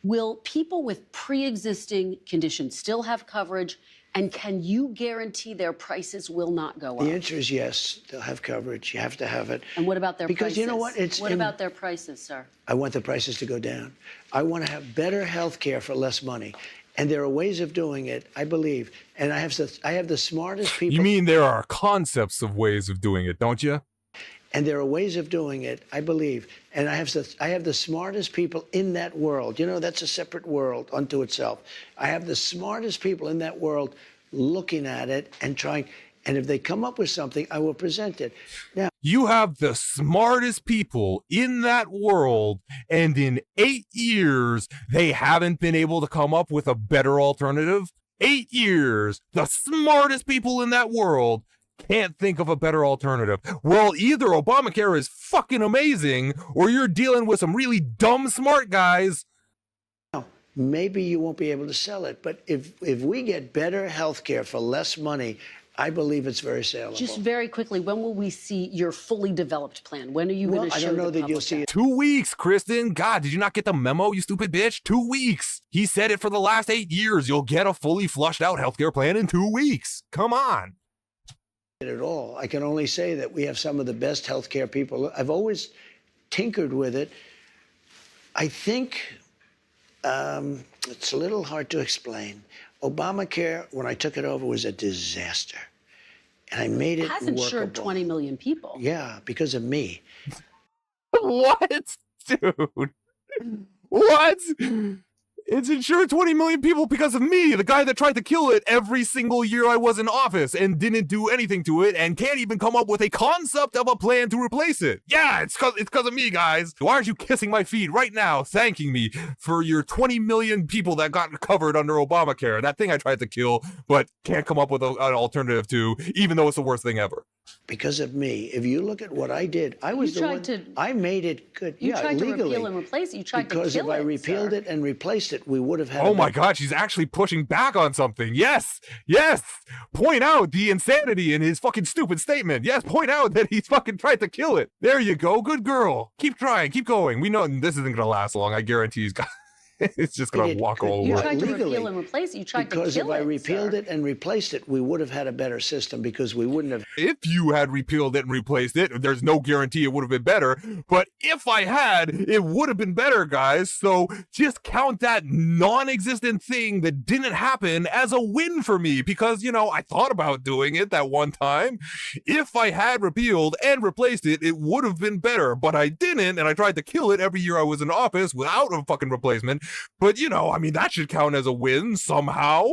Will people with pre-existing conditions still have coverage? And can you guarantee their prices will not go up? The answer is yes. They'll have coverage. You have to have it. And what about their prices? Because you know what? What about their prices, sir? I want the prices to go down. I want to have better health care for less money. And there are ways of doing it, I believe. And I have the smartest people. You mean there are concepts of ways of doing it, don't you? And there are ways of doing it, I believe. And I have the smartest people in that world. You know, that's a separate world unto itself. I have the smartest people in that world looking at it and trying. And if they come up with something, I will present it. Now, you have the smartest people in that world, and in 8 years, they haven't been able to come up with a better alternative? 8 years, the smartest people in that world can't think of a better alternative. Well, either Obamacare is fucking amazing, or you're dealing with some really dumb smart guys. Maybe you won't be able to sell it, but if we get better health care for less money, I believe it's very saleable. Just very quickly, when will we see your fully developed plan? When are you going to show I don't know the that you'll see it. 2 weeks, Kristen. God, did you not get the memo, you stupid bitch? 2 weeks. He said it for the last 8 years. You'll get a fully flushed out healthcare plan in 2 weeks. Come on. At all. I can only say that we have some of the best healthcare people. I've always tinkered with it. I think it's a little hard to explain. Obamacare, when I took it over, was a disaster. And I made it has insured workable. 20 million people. Yeah, because of me. What? Dude. What? It's insured 20 million people because of me, the guy that tried to kill it every single year I was in office and didn't do anything to it and can't even come up with a concept of a plan to replace it. Yeah, it's because of me, guys. Why aren't you kissing my feet right now, thanking me for your 20 million people that got covered under Obamacare, that thing I tried to kill but can't come up with an alternative to, even though it's the worst thing ever? Because of me. If you look at what I did, I was the one. I made it good. You tried to legally. repeal and replace it. You tried to kill it, because if I repealed it and replaced it, we would have had. Oh my God, she's actually pushing back on something. Yes, yes. Point out the insanity in his fucking stupid statement. Yes, point out that he's fucking tried to kill it. There you go. Good girl. Keep trying. Keep going. We know this isn't going to last long. I guarantee he's got. It's just going to walk all over. You tried to repeal and replace it. You tried to kill it, because if I repealed it and replaced it, we would have had a better system because we wouldn't have. If you had repealed it and replaced it, there's no guarantee it would have been better. But if I had, it would have been better, guys. So just count that non-existent thing that didn't happen as a win for me because, you know, I thought about doing it that one time. If I had repealed and replaced it, it would have been better. But I didn't, and I tried to kill it every year I was in office without a fucking replacement. But, you know, I mean, that should count as a win somehow.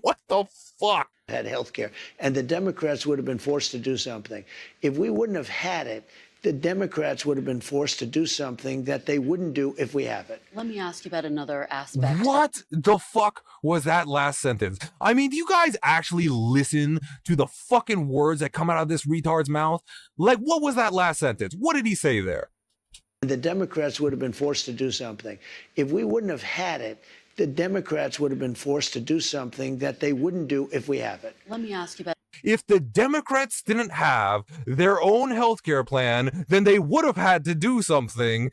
What the fuck? Had health care. And the Democrats would have been forced to do something. If we wouldn't have had it, the Democrats would have been forced to do something that they wouldn't do if we have it. Let me ask you about another aspect. What the fuck was that last sentence? I mean, do you guys actually listen to the fucking words that come out of this retard's mouth? Like, what was that last sentence? What did he say there? The Democrats would have been forced to do something. If we wouldn't have had it, the Democrats would have been forced to do something that they wouldn't do if we have it. Let me ask you about. If the Democrats didn't have their own healthcare plan, then they would have had to do something.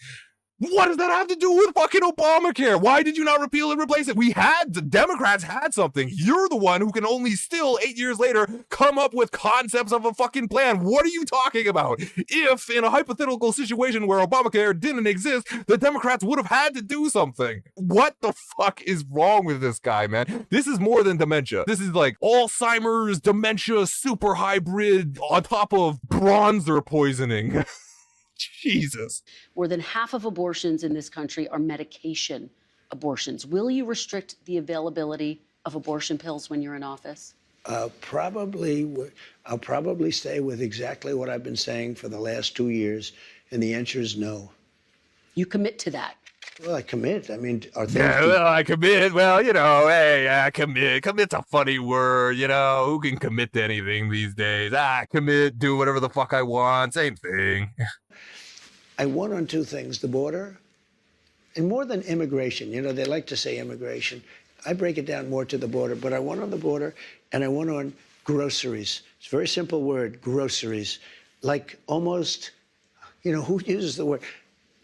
What does that have to do with fucking Obamacare? Why did you not repeal and replace it? The Democrats had something. You're the one who can only still, 8 years later, come up with concepts of a fucking plan. What are you talking about? If, in a hypothetical situation where Obamacare didn't exist, the Democrats would have had to do something. What the fuck is wrong with this guy, man? This is more than dementia. This is like Alzheimer's, dementia, super hybrid, on top of bronzer poisoning. Jesus. More than half of abortions in this country are medication abortions. Will you restrict the availability of abortion pills when you're in office? Probably. I'll probably stay with exactly what I've been saying for the last 2 years, and the answer is no. You commit to that? Well, I commit. I mean, are things... Yeah, well, I commit. Well, you know, hey, I commit. Commit's a funny word, you know. Who can commit to anything these days? Commit, do whatever the fuck I want. Same thing. I won on two things, the border, and more than immigration. You know, they like to say immigration. I break it down more to the border, but I won on the border, and I won on groceries. It's a very simple word, groceries. Like almost, you know, who uses the word?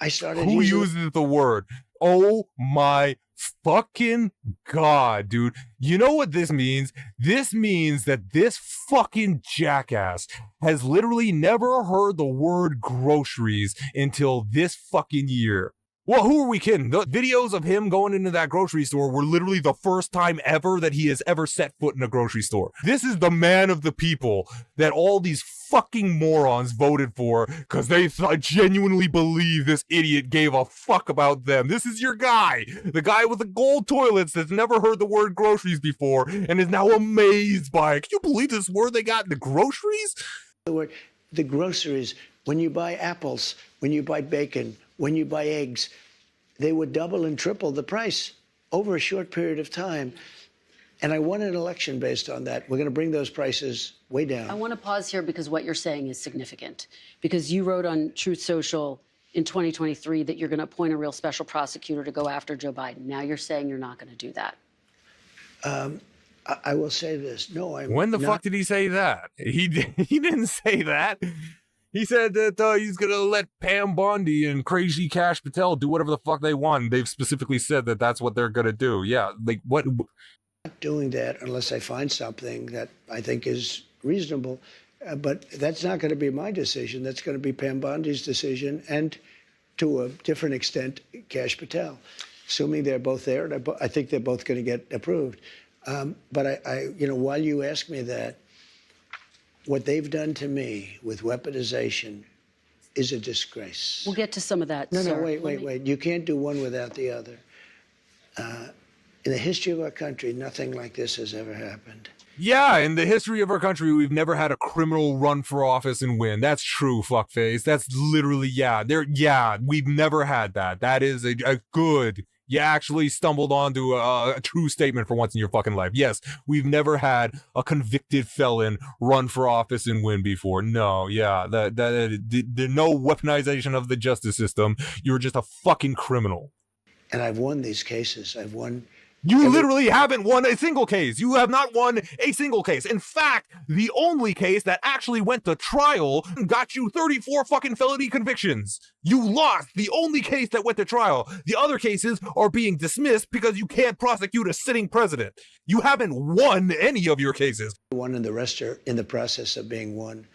I started Who uses the word? Oh my fucking God, dude. You know what this means? This means that this fucking jackass has literally never heard the word groceries until this fucking year. Well, who are we kidding? The videos of him going into that grocery store were literally the first time ever that he has ever set foot in a grocery store. This is the man of the people that all these fucking morons voted for because they genuinely believe this idiot gave a fuck about them. This is your guy, the guy with the gold toilets that's never heard the word groceries before and is now amazed by it. Can you believe this word they got in the groceries? The groceries, when you buy apples, when you buy bacon, when you buy eggs, they would double and triple the price over a short period of time. And I won an election based on that. We're going to bring those prices way down. I want to pause here because what you're saying is significant. Because you wrote on Truth Social in 2023 that you're going to appoint a real special prosecutor to go after Joe Biden. Now you're saying you're not going to do that. I will say this. No, I'm When the not. fuck did he say that? He didn't say that. He said that he's going to let Pam Bondi and Crazy Cash Patel do whatever the fuck they want. They've specifically said that that's what they're going to do. Yeah, like what? Not doing that unless I find something that I think is reasonable. But that's not going to be my decision. That's going to be Pam Bondi's decision, and to a different extent, Cash Patel, assuming they're both there. And I think they're both going to get approved. But while you ask me that, what they've done to me with weaponization is a disgrace. We'll get to some of that, No, sir. wait. You can't do one without the other. In the history of our country, nothing like this has ever happened. Yeah, in the history of our country, we've never had a criminal run for office and win. That's true, fuckface. That's literally, we've never had that. That is a good, you actually stumbled onto a true statement for once in your fucking life. Yes, we've never had a convicted felon run for office and win before. No, the no weaponization of the justice system. You're just a fucking criminal. And I've won these cases. I've won. You literally haven't won a single case. You have not won a single case. In fact, the only case that actually went to trial got you 34 fucking felony convictions. You lost the only case that went to trial. The other cases are being dismissed because you can't prosecute a sitting president. You haven't won any of your cases. One and the rest are in the process of being won.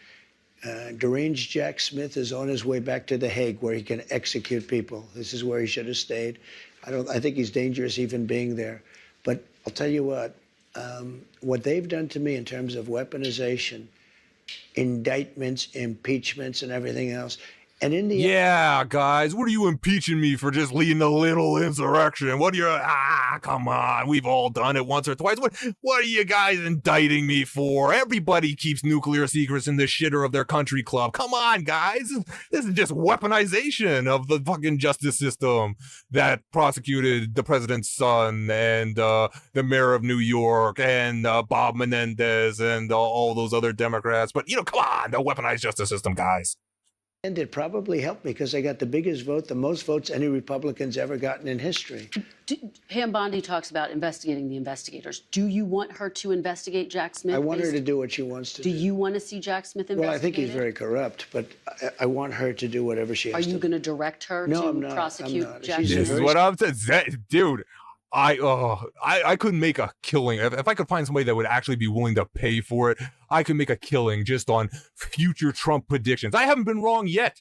Deranged Jack Smith is on his way back to The Hague, where he can execute people. This is where he should have stayed. I think he's dangerous even being there. But I'll tell you what they've done to me in terms of weaponization, indictments, impeachments, and everything else. And in the Yeah, guys, what are you impeaching me for just leading a little insurrection? What are you, come on, we've all done it once or twice. What are you guys indicting me for? Everybody keeps nuclear secrets in the shitter of their country club. Come on, guys. This is just weaponization of the fucking justice system that prosecuted the president's son and the mayor of New York and Bob Menendez and all those other Democrats. But, come on, the weaponized justice system, guys. And it probably helped because I got the biggest vote, the most votes any Republican's ever gotten in history. Pam Bondi talks about investigating the investigators. Do you want her to investigate Jack Smith? I want her to do what she wants to do. Do you want to see Jack Smith investigated? Well, I think he's very corrupt, but I want her to do whatever she has to do. Are you going to direct her to prosecute Jack Smith? This is what I'm saying. Dude, I could make a killing. If I could find somebody that would actually be willing to pay for it, I could make a killing just on future Trump predictions. I haven't been wrong yet.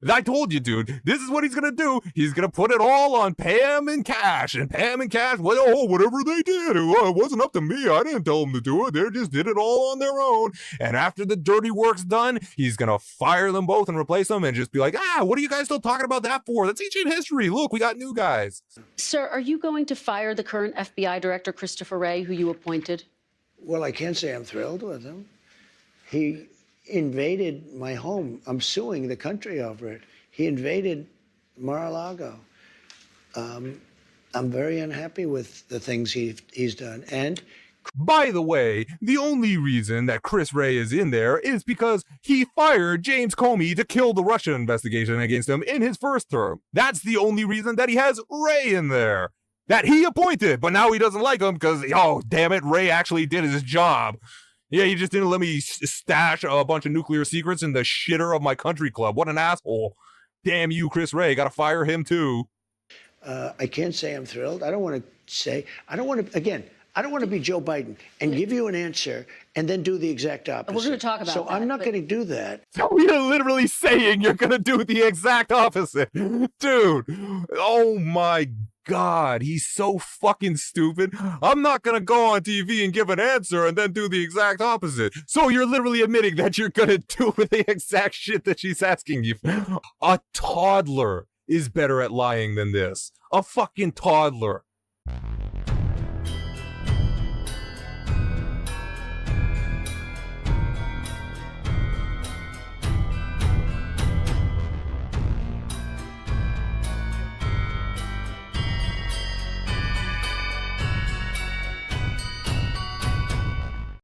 I told you, dude, this is what he's going to do. He's going to put it all on Pam and Cash. And Pam and Cash, whatever they did, it wasn't up to me. I didn't tell them to do it. They just did it all on their own. And after the dirty work's done, he's going to fire them both and replace them and just be like, what are you guys still talking about that for? That's ancient history. Look, we got new guys. Sir, are you going to fire the current FBI director, Christopher Wray, who you appointed? Well, I can't say I'm thrilled with him. He invaded my home. I'm suing the country over it. He invaded Mar-a-Lago. I'm very unhappy with the things he's done. And by the way, the only reason that Chris Wray is in there is because he fired James Comey to kill the Russia investigation against him in his first term. That's the only reason that he has Wray in there. That he appointed, but now he doesn't like him because, damn it, Wray actually did his job. Yeah, he just didn't let me stash a bunch of nuclear secrets in the shitter of my country club. What an asshole. Damn you, Chris Wray. Gotta fire him too. I can't say I'm thrilled. I don't want to be Joe Biden and give you an answer and then do the exact opposite. We're going to talk about So that, I'm not going to do that. So you're literally saying you're gonna do the exact opposite. Dude, oh my God, he's so fucking stupid. I'm not gonna go on TV and give an answer and then do the exact opposite. So you're literally admitting that you're gonna do the exact shit that she's asking you. A toddler is better at lying than this. A fucking toddler.